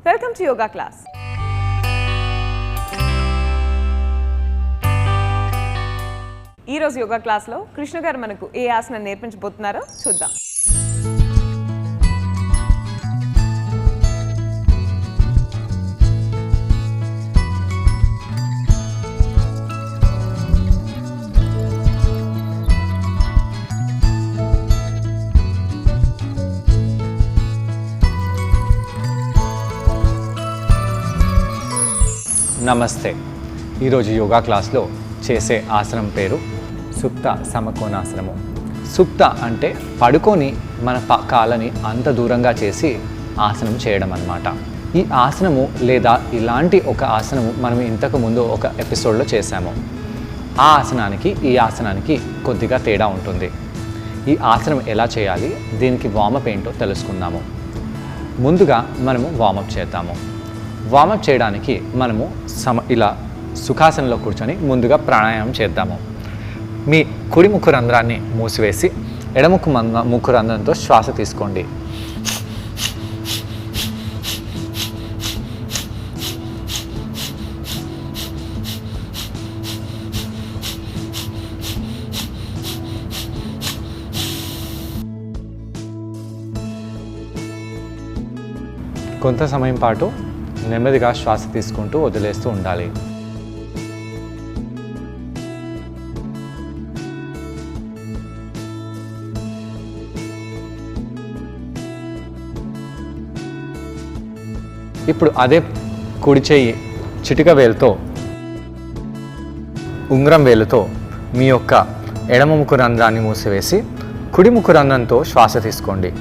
Welcome to yoga class. ఈ రోజు యోగా క్లాస్లో కృష్ణ గారు మనకు ఏ ఆసనం నేర్పించబోతున్నారో చూద్దాం. నమస్తే. ఈరోజు యోగా క్లాస్లో చేసే ఆసనం పేరు సుప్త సమకోణాసనము. సుప్త అంటే పడుకొని మన కాళ్ళని అంత దూరంగా చేసి ఆసనం చేయడం అన్నమాట. ఈ ఆసనము లేదా ఇలాంటి ఒక ఆసనము మనం ఇంతకు ముందు ఒక ఎపిసోడ్లో చేశాము. ఆ ఆసనానికి ఈ ఆసనానికి కొద్దిగా తేడా ఉంటుంది. ఈ ఆసనం ఎలా చేయాలి, దీనికి వార్మప్ ఏంటో తెలుసుకుందాము. ముందుగా మనము వార్మప్ చేద్దాము. వార్మప్ చేయడానికి మనము ఇలా సుఖాసనంలో కూర్చొని ముందుగా ప్రాణాయామం చేద్దాము. మీ కుడి ముక్కు రంధ్రాన్ని మూసివేసి ఎడముక్కు ముక్కు రంధ్రంతో శ్వాస తీసుకోండి. కొంత సమయం పాటు నెమ్మదిగా శ్వాస తీసుకుంటూ వదిలేస్తూ ఉండాలి. ఇప్పుడు అదే కుడి చెయ్యి చిటిక వేలుతో ఉంగరం వేలుతో మీ యొక్క ఎడమ ముక్కు రంధ్రాన్ని మూసివేసి కుడి ముక్కు రంధ్రంతో శ్వాస తీసుకోండి.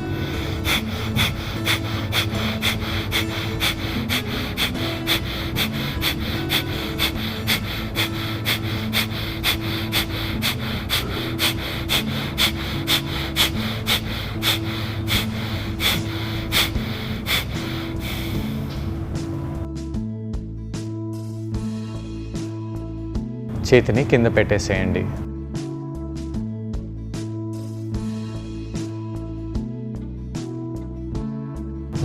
చేతిని కింద పెట్టేసేయండి.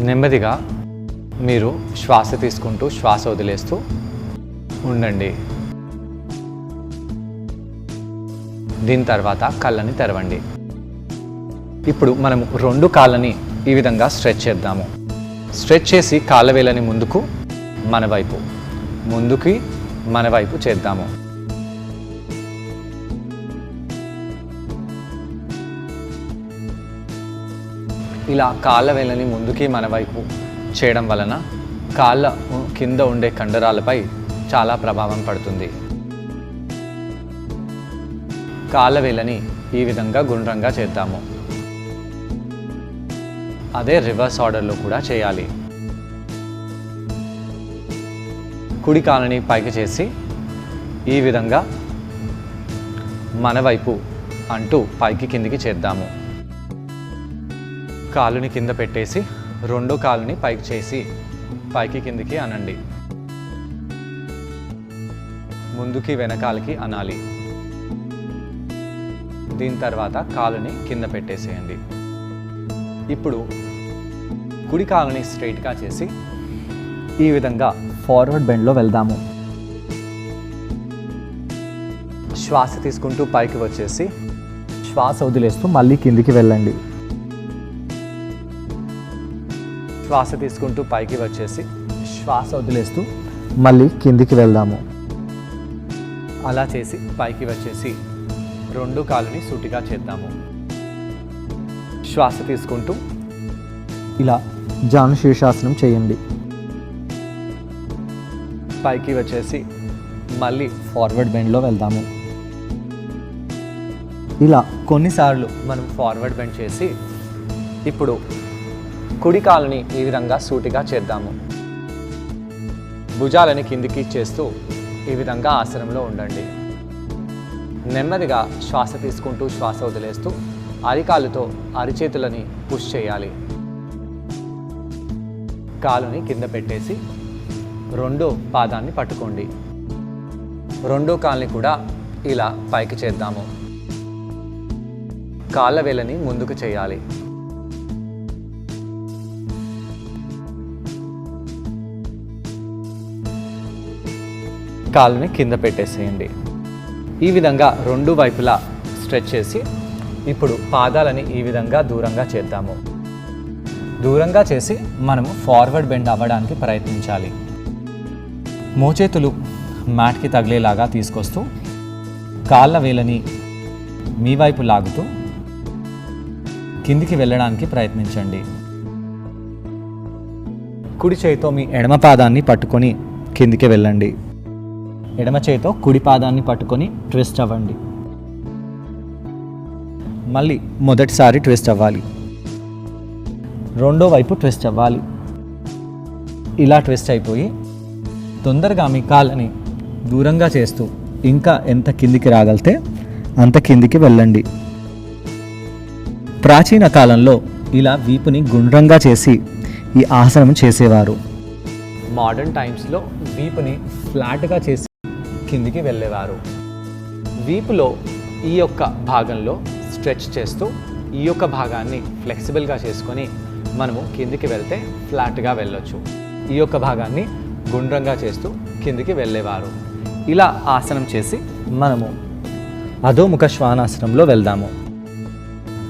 నెమ్మదిగా మీరు శ్వాస తీసుకుంటూ శ్వాస వదిలేస్తూ ఉండండి. దీని తర్వాత కళ్ళని తెరవండి. ఇప్పుడు మనము రెండు కాళ్ళని ఈ విధంగా స్ట్రెచ్ చేద్దాము. స్ట్రెచ్ చేసి కాళ్ళ వేలని ముందుకు మన వైపు, ముందుకి మన వైపు చేద్దాము. ఇలా కాళ్ళ వేళ్ళని ముందుకి మన వైపు చేయడం వలన కాళ్ళ కింద ఉండే కండరాలపై చాలా ప్రభావం పడుతుంది. కాళ్ళ వేళ్ళని ఈ విధంగా గుండ్రంగా చేద్దాము. అదే రివర్స్ ఆర్డర్లో కూడా చేయాలి. కుడి కాళ్ళని పైకి చేసి ఈ విధంగా మన వైపు అంటూ పైకి కిందికి చేద్దాము. కాలుని కింద పెట్టేసి రెండో కాలుని పైకి చేసి పైకి కిందికి అనండి. ముందుకి వెనకాలకి అనాలి. దీని తర్వాత కాలుని కింద పెట్టేసేయండి. ఇప్పుడు కుడి కాలుని స్ట్రైట్గా చేసి ఈ విధంగా ఫార్వర్డ్ బెండ్లో వెళ్దాము. శ్వాస తీసుకుంటూ పైకి వచ్చేసి శ్వాస వదిలేస్తూ మళ్ళీ కిందికి వెళ్ళండి. శ్వాస తీసుకుంటూ పైకి వచ్చేసి శ్వాస వదిలేస్తూ మళ్ళీ కిందికి వెళ్దాము. అలా చేసి పైకి వచ్చేసి రెండు కాళ్ళని సూటిగా చేద్దాము. శ్వాస తీసుకుంటూ ఇలా జాను శీర్షాసనం చేయండి. పైకి వచ్చేసి మళ్ళీ ఫార్వర్డ్ బెండ్లో వెళ్దాము. ఇలా కొన్నిసార్లు మనం ఫార్వర్డ్ బెండ్ చేసి ఇప్పుడు కుడి కాలుని ఈ విధంగా సూటిగా చేద్దాము. భుజాలని కిందికి చేస్తూ ఈ విధంగా ఆసనంలో ఉండండి. నెమ్మదిగా శ్వాస తీసుకుంటూ శ్వాస వదిలేస్తూ అరికాలుతో అరిచేతులని పుష్ చేయాలి. కాలుని కింద పెట్టేసి రెండో పాదాన్ని పట్టుకోండి. రెండో కాలుని కూడా ఇలా పైకి చేద్దాము. కాళ్ళ వేళ్ళని ముందుకు చేయాలి. కాలుని కింద పెట్టేసేయండి. ఈ విధంగా రెండు వైపులా స్ట్రెచ్ చేసి ఇప్పుడు పాదాలని ఈ విధంగా దూరంగా చేద్దాము. దూరంగా చేసి మనము ఫార్వర్డ్ బెండ్ అవ్వడానికి ప్రయత్నించాలి. మోచేతులు మ్యాట్కి తగిలేలాగా తీసుకొస్తూ కాళ్ళ వేలని మీ వైపు లాగుతూ కిందికి వెళ్ళడానికి ప్రయత్నించండి. కుడి చేయితో మీ ఎడమ పాదాన్ని పట్టుకొని కిందికి వెళ్ళండి. ఎడమ చేయితో కుడి పాదాన్ని పట్టుకొని ట్విస్ట్ అవ్వండి. మళ్ళీ మొదటిసారి ట్విస్ట్ అవ్వాలి. రెండో వైపు ట్విస్ట్ అవ్వాలి. ఇలా ట్విస్ట్ అయిపోయి తొందరగా మీ కాళ్ళని దూరంగా చేస్తూ ఇంకా ఎంత కిందికి రాగలితే అంత కిందికి వెళ్ళండి. ప్రాచీన కాలంలో ఇలా వీపుని గుండ్రంగా చేసి ఈ ఆసనం చేసేవారు. మోడర్న్ టైమ్స్లో వీపుని ఫ్లాట్గా చేసి కిందికి వెళ్ళేవారు. వీపులో ఈ యొక్క భాగంలో స్ట్రెచ్ చేస్తూ ఈ యొక్క భాగాన్ని ఫ్లెక్సిబుల్గా చేసుకొని మనము కిందికి వెళ్తే ఫ్లాట్గా వెళ్ళొచ్చు. ఈ యొక్క భాగాన్ని గుండ్రంగా చేస్తూ కిందికి వెళ్ళేవారు. ఇలా ఆసనం చేసి మనము అధోముఖ శ్వానాసనంలో వెళ్దాము.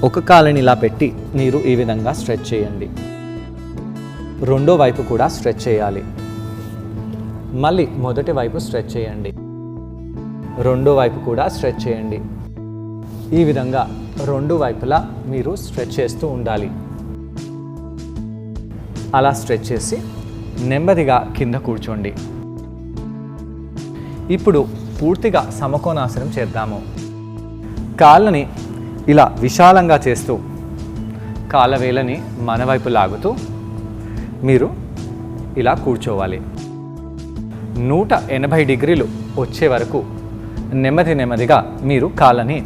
ఒక కాలుని ఇలా పెట్టి మీరు ఈ విధంగా స్ట్రెచ్ చేయండి. రెండో వైపు కూడా స్ట్రెచ్ చేయాలి. మళ్ళీ మొదటి వైపు స్ట్రెచ్ చేయండి. రెండో వైపు కూడా స్ట్రెచ్ చేయండి. ఈ విధంగా రెండు వైపులా మీరు స్ట్రెచ్ చేస్తూ ఉండాలి. అలా స్ట్రెచ్ చేసి నెమ్మదిగా కింద కూర్చోండి. ఇప్పుడు పూర్తిగా సమకోణాసనం చేద్దాము. కాళ్ళని ఇలా విశాలంగా చేస్తూ కాళ్ళ వేలని మన వైపు లాగుతూ మీరు ఇలా కూర్చోవాలి. 180 డిగ్రీలు వచ్చే వరకు నెమ్మదిగా మీరు కాళ్ళని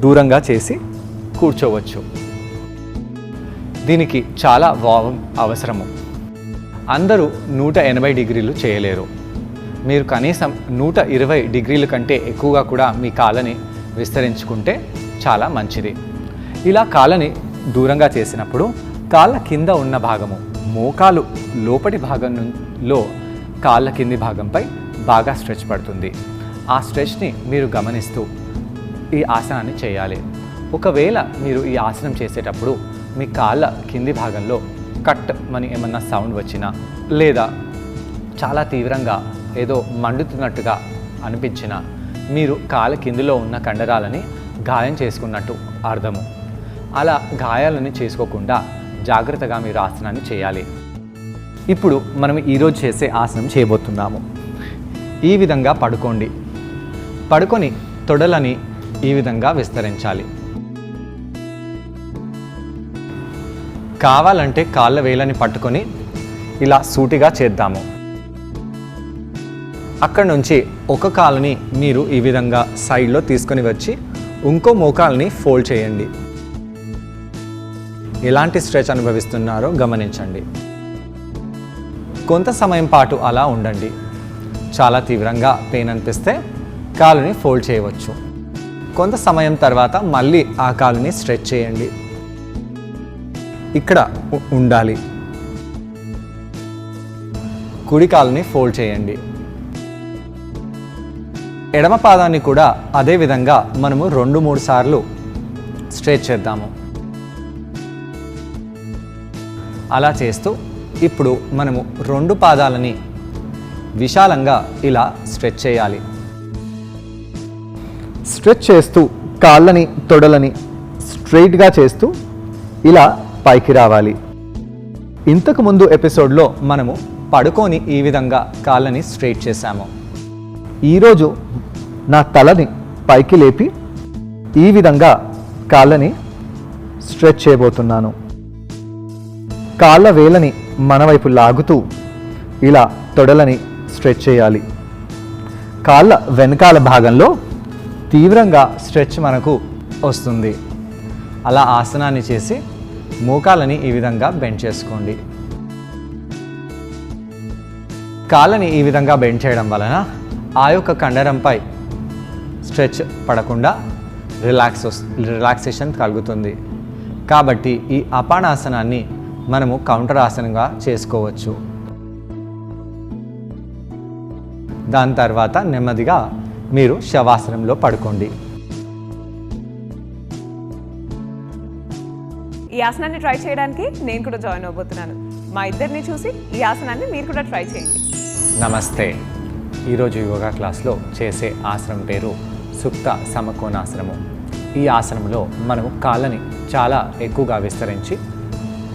దూరంగా చేసి కూర్చోవచ్చు. దీనికి చాలా వావం అవసరము. అందరూ 180 డిగ్రీలు చేయలేరు. మీరు కనీసం 120 డిగ్రీల కంటే ఎక్కువగా కూడా మీ కాళ్ళని విస్తరించుకుంటే చాలా మంచిది. ఇలా కాళ్ళని దూరంగా చేసినప్పుడు కాళ్ళ కింద ఉన్న భాగము మోకాలు లోపటి భాగంలో కాళ్ళ కింది భాగంపై బాగా స్ట్రెచ్ పడుతుంది. ఆ స్ట్రెచ్ని మీరు గమనిస్తూ ఈ ఆసనాన్ని చేయాలి. ఒకవేళ మీరు ఈ ఆసనం చేసేటప్పుడు మీ కాళ్ళ కింది భాగంలో కట్ అని ఏమన్నా సౌండ్ వచ్చినా లేదా చాలా తీవ్రంగా ఏదో మండుతున్నట్టుగా అనిపించినా మీరు కాళ్ళ కిందిలో ఉన్న కండరాలని గాయం చేసుకున్నట్టు అర్థము. అలా గాయాలని చేసుకోకుండా జాగ్రత్తగా మీరు ఆసనాన్ని చేయాలి. ఇప్పుడు మనం ఈరోజు చేసే ఆసనం చేయబోతున్నాము. ఈ విధంగా పడుకోండి. పడుకొని తొడలని ఈ విధంగా విస్తరించాలి. కావాలంటే కాళ్ళ వేళ్ళని పట్టుకొని ఇలా సూటిగా చేద్దాము. అక్కడ నుంచి ఒక కాలుని మీరు ఈ విధంగా సైడ్లో తీసుకొని వచ్చి ఇంకో మోకాల్ని ఫోల్డ్ చేయండి. ఎలాంటి స్ట్రెచ్ అనుభవిస్తున్నారో గమనించండి. కొంత సమయం పాటు అలా ఉండండి. చాలా తీవ్రంగా పెయిన్ అనిపిస్తే కాలుని ఫోల్డ్ చేయవచ్చు. కొంత సమయం తర్వాత మళ్ళీ ఆ కాలుని స్ట్రెచ్ చేయండి. ఇక్కడ ఉండాలి. కుడి కాలుని ఫోల్డ్ చేయండి. ఎడమ పాదాన్ని కూడా అదే విధంగా మనము 2-3 సార్లు స్ట్రెచ్ చేద్దాము. అలా చేస్తూ ఇప్పుడు మనము 2 పాదాలని విశాలంగా ఇలా స్ట్రెచ్ చేయాలి. స్ట్రెచ్ చేస్తూ కాళ్ళని తొడలని స్ట్రైట్గా చేస్తూ ఇలా పైకి రావాలి. ఇంతకు ముందు ఎపిసోడ్లో మనము పడుకొని ఈ విధంగా కాళ్ళని స్ట్రైట్ చేశాము. ఈరోజు నా తలని పైకి లేపి ఈ విధంగా కాళ్ళని స్ట్రెచ్ చేయబోతున్నాను. కాళ్ళ వేళ్ళని మన వైపు లాగుతూ ఇలా తొడలని స్ట్రెచ్ చేయాలి. కాళ్ళ వెనకాల భాగంలో తీవ్రంగా స్ట్రెచ్ మనకు వస్తుంది. అలా ఆసనాన్ని చేసి మోకాలని ఈ విధంగా బెండ్ చేసుకోండి. కాళ్ళని ఈ విధంగా బెండ్ చేయడం వలన ఆ యొక్క కండరంపై స్ట్రెచ్ పడకుండా రిలాక్సేషన్ కలుగుతుంది. కాబట్టి ఈ అపానాసనాన్ని మనము కౌంటర్ ఆసనంగా చేసుకోవచ్చు. దాని తర్వాత నెమ్మదిగా మీరు శవాసనంలో పడుకోండి. ఈ ఆసనాన్ని ట్రై చేయడానికి నేను కూడా జాయిన్ అవబోతున్నాను. మా ఇద్దరిని చూసి ఈ ఆసనాన్ని మీరు కూడా ట్రై చేయండి. నమస్తే. ఈరోజు యోగా క్లాస్లో చేసే ఆసనం పేరు సుప్త సమకోణాసనము. ఈ ఆసనంలో మనము కాళ్ళని చాలా ఎక్కువగా విస్తరించి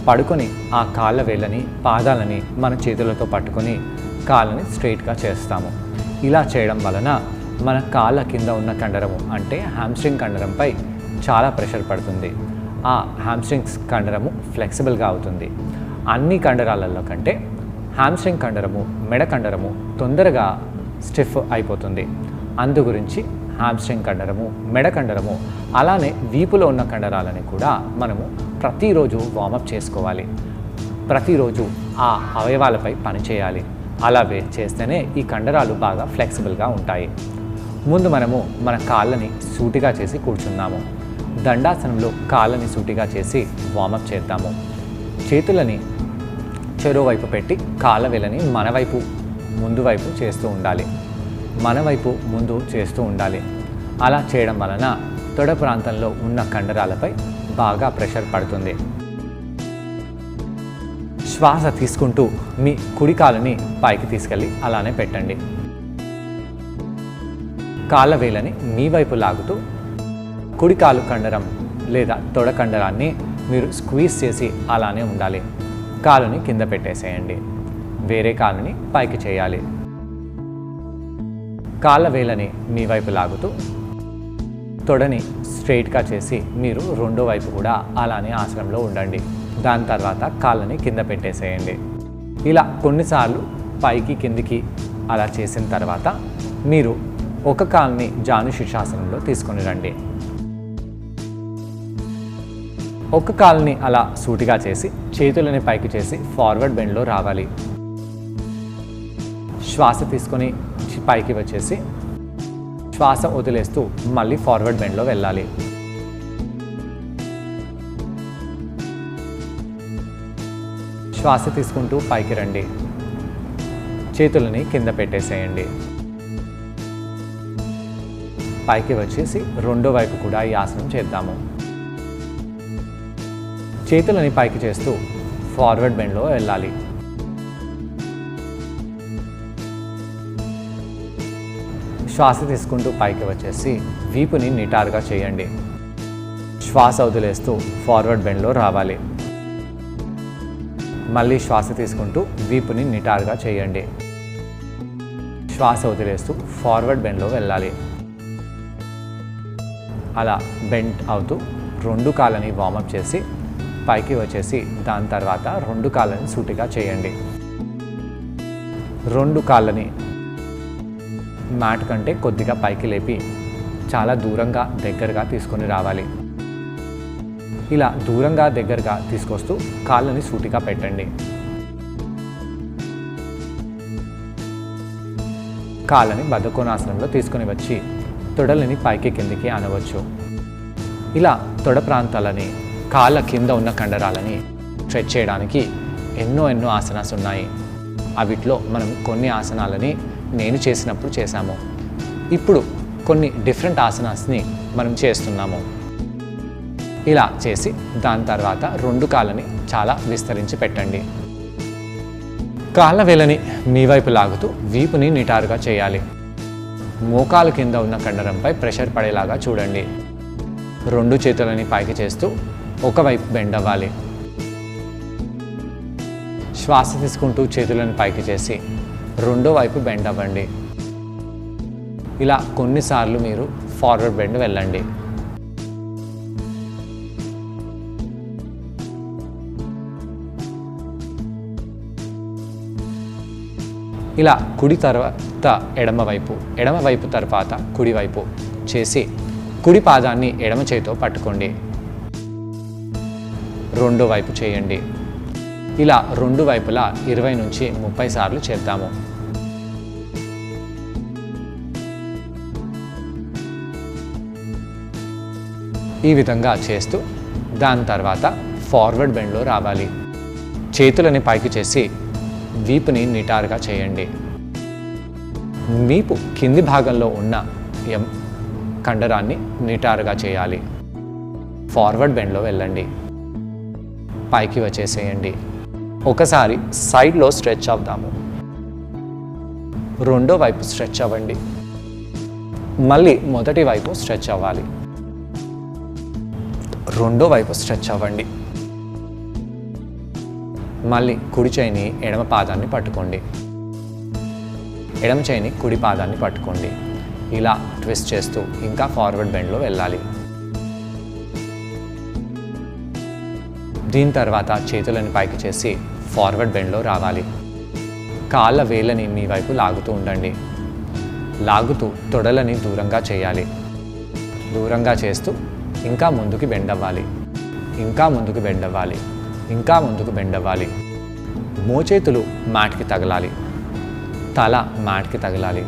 పడుకొని ఆ కాళ్ళ వేళ్ళని పాదాలని మన చేతులతో పట్టుకొని కాళ్ళని స్ట్రైట్గా చేస్తాము. ఇలా చేయడం వలన మన కాళ్ళ కింద ఉన్న కండరము అంటే హ్యామ్స్ట్రింగ్ కండరంపై చాలా ప్రెషర్ పడుతుంది. ఆ హ్యామ్స్ట్రింగ్స్ కండరము ఫ్లెక్సిబుల్గా అవుతుంది. అన్ని కండరాలలో కంటే హ్యామ్స్ట్రింగ్ కండరము, మెడ కండరము తొందరగా స్టిఫ్ అయిపోతుంది. అందు గురించి హ్యామ్స్ట్రింగ్ కండరము, మెడ కండరము అలానే వీపులో ఉన్న కండరాలని కూడా మనము ప్రతిరోజు వార్మప్ చేసుకోవాలి. ప్రతిరోజు ఆ అవయవాలపై పనిచేయాలి. అలా చేస్తేనే ఈ కండరాలు బాగా ఫ్లెక్సిబుల్గా ఉంటాయి. ముందు మనము మన కాళ్ళని సూటిగా చేసి కూర్చున్నాము. దండాసనంలో కాళ్ళని సూటిగా చేసి వార్మప్ చేద్దాము. చేతులని చెరో వైపు పెట్టి కాళ్ళ వేలని మన వైపు ముందు వైపు చేస్తూ ఉండాలి. మన వైపు ముందు చేస్తూ ఉండాలి. అలా చేయడం వలన తొడ ప్రాంతంలో ఉన్న కండరాలపై బాగా ప్రెషర్ పడుతుంది. శ్వాస తీసుకుంటూ మీ కుడి కాలుని పైకి తీసుకెళ్ళి అలానే పెట్టండి. కాళ్ళ వేలని మీ వైపు లాగుతూ కుడి కాలు కండరం లేదా తొడ కండరాన్ని మీరు స్క్వీజ్ చేసి అలానే ఉండాలి. కాలుని కింద పెట్టేసేయండి. వేరే కాలుని పైకి చేయాలి. కాళ్ళ వేలని మీ వైపు లాగుతూ తొడని స్ట్రైట్గా చేసి మీరు రెండో వైపు కూడా అలానే ఆసనంలో ఉండండి. దాని తర్వాత కాళ్ళని కింద పెట్టేసేయండి. ఇలా కొన్నిసార్లు పైకి కిందికి అలా చేసిన తర్వాత మీరు ఒక కాలుని జాను శీర్షాసనంలో తీసుకొని రండి. ఒక కాలుని అలా సూటిగా చేసి చేతులని పైకి చేసి ఫార్వర్డ్ బెండ్లో రావాలి. శ్వాస తీసుకొని పైకి వచ్చేసి శ్వాస వదిలేస్తూ మళ్ళీ ఫార్వర్డ్ బెండ్లో వెళ్ళాలి. శ్వాస తీసుకుంటూ పైకి రండి. చేతులని కింద పెట్టేసేయండి. పైకి వచ్చేసి రెండో వైపు కూడా ఈ ఆసనం చేద్దాము. చేతులని పైకి చేస్తూ ఫార్వర్డ్ బెండ్లో వెళ్ళాలి. శ్వాస తీసుకుంటూ పైకి వచ్చేసి వీపుని నిటారుగా చేయండి. శ్వాస వదిలేస్తూ ఫార్వర్డ్ బెండ్లో రావాలి. మళ్ళీ శ్వాస తీసుకుంటూ వీపుని నిటారుగా చేయండి. శ్వాస వదిలేస్తూ ఫార్వర్డ్ బెండ్లో వెళ్ళాలి. అలా బెండ్ అవుతూ రెండు కాళ్ళని వార్మప్ చేసి పైకి వచ్చేసి దాని తర్వాత రెండు కాళ్ళని సూటిగా చేయండి. రెండు కాళ్ళని మ్యాట్ కంటే కొద్దిగా పైకి లేపి చాలా దూరంగా దగ్గరగా తీసుకొని రావాలి. ఇలా దూరంగా దగ్గరగా తీసుకొస్తూ కాళ్ళని సూటిగా పెట్టండి. కాళ్ళని బద్ధకోణాసనంలో తీసుకొని వచ్చి తొడలని పైకి కిందికి అనవచ్చు. ఇలా తొడ ప్రాంతాలని కాళ్ళ కింద ఉన్న కండరాలని స్ట్రెచ్ చేయడానికి ఎన్నో ఆసనాస్ ఉన్నాయి. అవిట్లో మనం కొన్ని ఆసనాలని నేను చేసినప్పుడు చేశాము. ఇప్పుడు కొన్ని డిఫరెంట్ ఆసనాస్ని మనం చేస్తున్నాము. ఇలా చేసి దాని తర్వాత రెండు కాళ్ళని చాలా విస్తరించి పెట్టండి. కాళ్ళ వేలని మీ వైపు లాగుతూ వీపుని నిటారుగా చేయాలి. మోకాలు కింద ఉన్న కండరంపై ప్రెషర్ పడేలాగా చూడండి. రెండు చేతులని పైకి చేస్తూ ఒకవైపు బెండ్ అవ్వాలి. శ్వాస తీసుకుంటూ చేతులను పైకి చేసి రెండో వైపు బెండ్ అవ్వండి. ఇలా కొన్నిసార్లు మీరు ఫార్వర్డ్ బెండ్ వెళ్ళండి. ఇలా కుడి తర్వాత ఎడమవైపు తర్వాత కుడివైపు చేసి కుడి పాదాన్ని ఎడమ చేతితో పట్టుకోండి. రెండో వైపు చేయండి. ఇలా రెండు వైపులా 20 నుంచి 30 సార్లు చేద్దాము. ఈ విధంగా చేస్తూ దాని తర్వాత ఫార్వర్డ్ బెండ్లో రావాలి. చేతులని పైకి చేసి వీపుని నిటారుగా చేయండి. వీపు కింది భాగంలో ఉన్న కండరాన్ని నిటారుగా చేయాలి. ఫార్వర్డ్ బెండ్లో వెళ్ళండి. పైకి వచ్చేసేయండి. ఒకసారి సైడ్లో స్ట్రెచ్ అవుదాము. రెండో వైపు స్ట్రెచ్ అవ్వండి. మళ్ళీ మొదటి వైపు స్ట్రెచ్ అవ్వాలి. రెండో వైపు స్ట్రెచ్ అవ్వండి. మళ్ళీ కుడి చేయిని ఎడమ పాదాన్ని పట్టుకోండి. ఎడమ చేయిని కుడి పాదాన్ని పట్టుకోండి. ఇలా ట్విస్ట్ చేస్తూ ఇంకా ఫార్వర్డ్ బెండ్లో వెళ్ళాలి. దీని తర్వాత చేతులను పైకి చేసి ఫార్వర్డ్ బెండ్లో రావాలి. కాళ్ళ వేళ్ళని మీ వైపు లాగుతూ ఉండండి. లాగుతూ తొడలని దూరంగా చేయాలి. దూరంగా చేస్తూ ఇంకా ముందుకు బెండ్ అవ్వాలి. ఇంకా ముందుకు బెండ్ అవ్వాలి. ఇంకా ముందుకు బెండ్ అవ్వాలి. మోచేతులు మ్యాట్కి తగలాలి. తల మ్యాట్కి తగలాలి.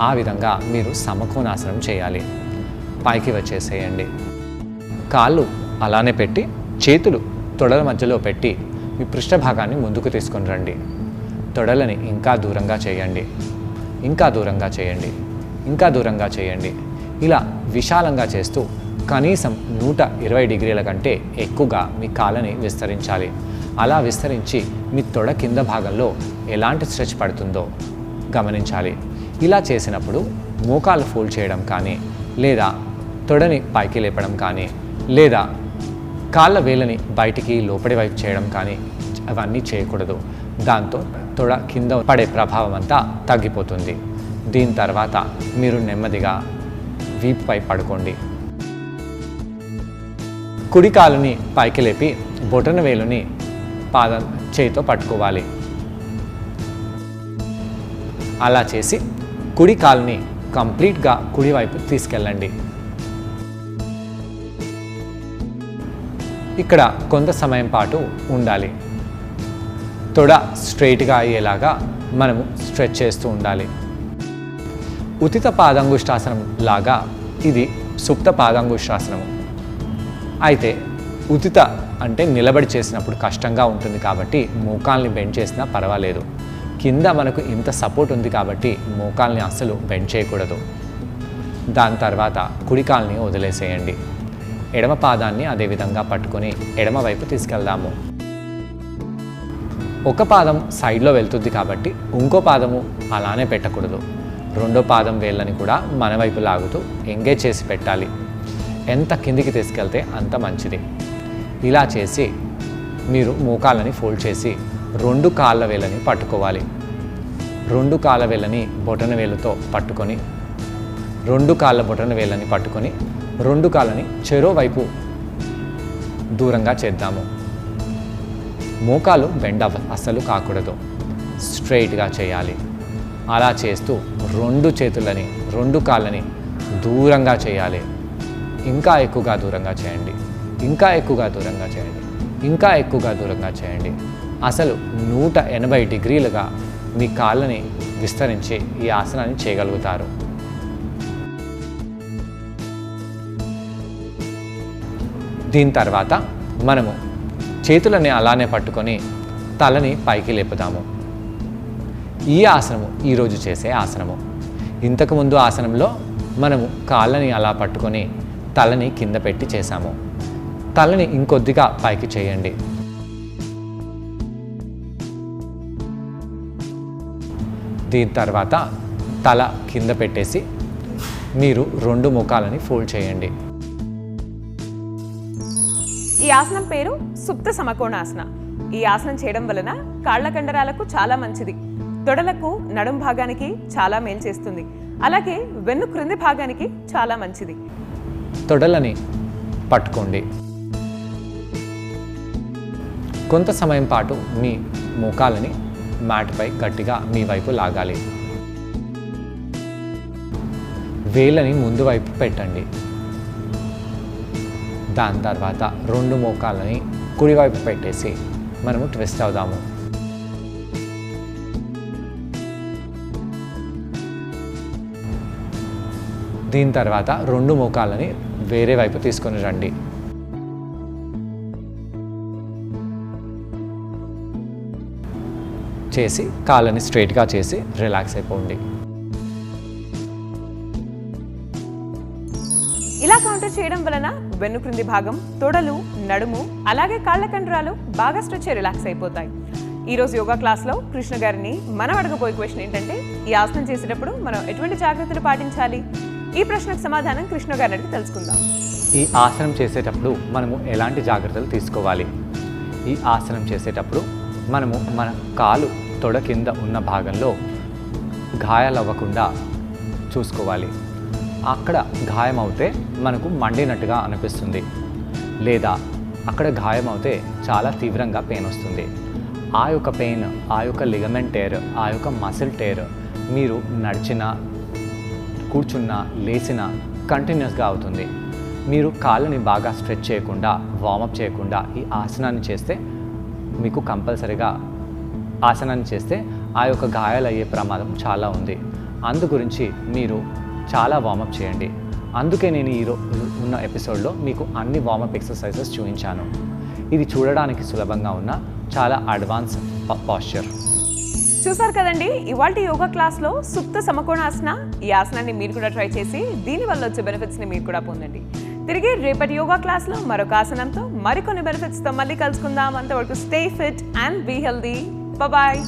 ఆ విధంగా మీరు సమకోణాసనం చేయాలి. పైకి వచ్చేసేయండి. కాళ్ళు అలానే పెట్టి చేతులు తొడల మధ్యలో పెట్టి మీ పృష్ఠభాగాన్ని ముందుకు తీసుకొని రండి. తొడలని ఇంకా దూరంగా చేయండి. ఇంకా దూరంగా చేయండి. ఇంకా దూరంగా చేయండి. ఇలా విశాలంగా చేస్తూ కనీసం 120 డిగ్రీల కంటే ఎక్కువగా మీ కాళ్ళని విస్తరించాలి. అలా విస్తరించి మీ తొడ కింద భాగంలో ఎలాంటి స్ట్రెచ్ పడుతుందో గమనించాలి. ఇలా చేసినప్పుడు మోకాలు ఫోల్డ్ చేయడం కానీ, లేదా తొడని పైకి లేపడం కానీ, లేదా కాళ్ళ వేళ్ళని బయటికి లోపలి వైపు చేయడం కానీ అవన్నీ చేయకూడదు. దాంతో తొడ కింద పడే ప్రభావం అంతా తగ్గిపోతుంది. దీని తర్వాత మీరు నెమ్మదిగా వీపుపై పడుకోండి. కుడి కాలుని పైకి లేపి బొటన వేలుని పాదం చేయితో పట్టుకోవాలి. అలా చేసి కుడి కాలుని కంప్లీట్గా కుడివైపు తీసుకెళ్ళండి. ఇక్కడ కొంత సమయం పాటు ఉండాలి. తొడ స్ట్రైట్గా అయ్యేలాగా మనము స్ట్రెచ్ చేస్తూ ఉండాలి. ఉతిత పాదాంగుష్టాసనం లాగా ఇది సుప్త పాదాంగుష్టాసనము. అయితే ఉతిత అంటే నిలబడి చేసినప్పుడు కష్టంగా ఉంటుంది కాబట్టి మోకాల్ని బెండ్ చేసినా పర్వాలేదు. కింద మనకు ఇంత సపోర్ట్ ఉంది కాబట్టి మోకాల్ని అస్సలు బెండ్ చేయకూడదు. దాని తర్వాత కుడికాల్ని వదిలేసేయండి. ఎడమ పాదాన్ని అదేవిధంగా పట్టుకొని ఎడమ వైపు తీసుకెళ్దాము. ఒక పాదం సైడ్లో వెళ్తుంది కాబట్టి ఇంకో పాదము అలానే పెట్టకూడదు. రెండో పాదం వేళ్ళని కూడా మన వైపు లాగుతూ ఎంగేజ్ చేసి పెట్టాలి. ఎంత కిందికి తీసుకెళ్తే అంత మంచిది. ఇలా చేసి మీరు మోకాళ్ళని ఫోల్డ్ చేసి 2 కాళ్ళ వేళ్ళని పట్టుకోవాలి. 2 కాళ్ళ వేళ్ళని బొటన వేలుతో పట్టుకొని 2 కాళ్ళ బొటన వేళ్ళని పట్టుకొని 2 కాళ్ళని చెరో వైపు దూరంగా చేద్దాము. మోకాలు బెండ్ అస్సలు కాకూడదు. స్ట్రైట్గా చేయాలి. అలా చేస్తూ 2 చేతులని 2 కాళ్ళని దూరంగా చేయాలి. ఇంకా ఎక్కువగా దూరంగా చేయండి. ఇంకా ఎక్కువగా దూరంగా చేయండి. ఇంకా ఎక్కువగా దూరంగా చేయండి. అసలు 180 డిగ్రీలుగా మీ కాళ్ళని విస్తరించి ఈ ఆసనాన్ని చేయగలుగుతారు. దీని తర్వాత మనము చేతులని అలానే పట్టుకొని తలని పైకి లేపుదాము. ఈ ఆసనము ఈరోజు చేసే ఆసనము. ఇంతకుముందు ఆసనంలో మనము కాళ్ళని అలా పట్టుకొని తలని కింద పెట్టి చేశాము. తలని ఇంకొద్దిగా పైకి చేయండి. దీని తర్వాత తల కింద పెట్టేసి మీరు 2 మోకాలని ఫోల్డ్ చేయండి. ఈ ఆసనం పేరు సుప్త సమకోణాసన. ఈ ఆసనం చేయడం వలన కాళ్ళ కండరాలకు చాలా మంచిది. తొడలకు నడుం భాగానికి చాలా మేలు చేస్తుంది. అలాగే వెన్ను క్రింది భాగానికి చాలా మంచిది. తొడలని పట్టుకోండి. కొంత సమయం పాటు మీ మోకాలని మ్యాట్పై గట్టిగా మీ వైపు లాగాలి. వేళ్ళని ముందు వైపు పెట్టండి. దాని తర్వాత 2 మోకాలని కుడివైపు పెట్టేసి మనము ట్విస్ట్ అవుదాము. దీని తర్వాత 2 మోకాలని వేరే వైపు తీసుకొని రండి. చేసి కాళ్ళని స్ట్రైట్గా చేసి రిలాక్స్ అయిపోండి. పాటు చేయడం వలన వెన్ను క్రింది భాగం, తొడలు, నడుము అలాగే కాళ్ళ కండరాలు బాగా స్ట్రెచ్ రిలాక్స్ అయిపోతాయి. ఈ రోజు యోగా క్లాస్లో కృష్ణ గారిని మనం అడగబోయే క్వశ్చన్ ఏంటంటే, ఈ ఆసనం చేసేటప్పుడు మనం ఎటువంటి జాగ్రత్తలు పాటించాలి? ఈ ప్రశ్నకు సమాధానం కృష్ణ గారిని అడిగి తెలుసుకుందాం. ఈ ఆసనం చేసేటప్పుడు మనము ఎలాంటి జాగ్రత్తలు తీసుకోవాలి? ఈ ఆసనం చేసేటప్పుడు మనము మన కాలు తొడ కింద ఉన్న భాగంలో గాయాలవ్వకుండా చూసుకోవాలి. అక్కడ గాయం అవుతే మనకు మండినట్టుగా అనిపిస్తుంది, లేదా అక్కడ గాయం అవుతే చాలా తీవ్రంగా పెయిన్ వస్తుంది. ఆ యొక్క పెయిన్, ఆ యొక్క లిగమెంట్ టేర్, ఆ యొక్క మసిల్ టేర్ మీరు నడిచినా, కూర్చున్నా, లేచినా కంటిన్యూస్గా అవుతుంది. మీరు కాళ్ళని బాగా స్ట్రెచ్ చేయకుండా, వార్మప్ చేయకుండా ఈ ఆసనాన్ని చేస్తే మీకు కంపల్సరీగా ఆసనాన్ని చేస్తే ఆ యొక్క గాయాలు అయ్యే ప్రమాదం చాలా ఉంది. అందు గురించి మీరు చాలా వార్మప్ చేయండి. అందుకే నేను ఉన్న ఎపిసోడ్లో మీకు అన్ని వార్మప్ ఎక్సర్సైజెస్ చూపించాను. ఇది చూడడానికి సులభంగా ఉన్న చాలా అడ్వాన్స్ పాస్చర్. చూసారు కదండి, ఇవాల్టి యోగా క్లాస్లో సుప్త సమకోణాసన. ఈ ఆసనాన్ని మీరు కూడా ట్రై చేసి దీనివల్ల వచ్చే బెనిఫిట్స్ని మీరు కూడా పొందండి. తిరిగి రేపటి యోగా క్లాస్లో మరొక ఆసనంతో మరికొన్ని బెనిఫిట్స్తో మళ్ళీ కలుసుకుందాం. అంతవరకు stay fit and be healthy. Bye.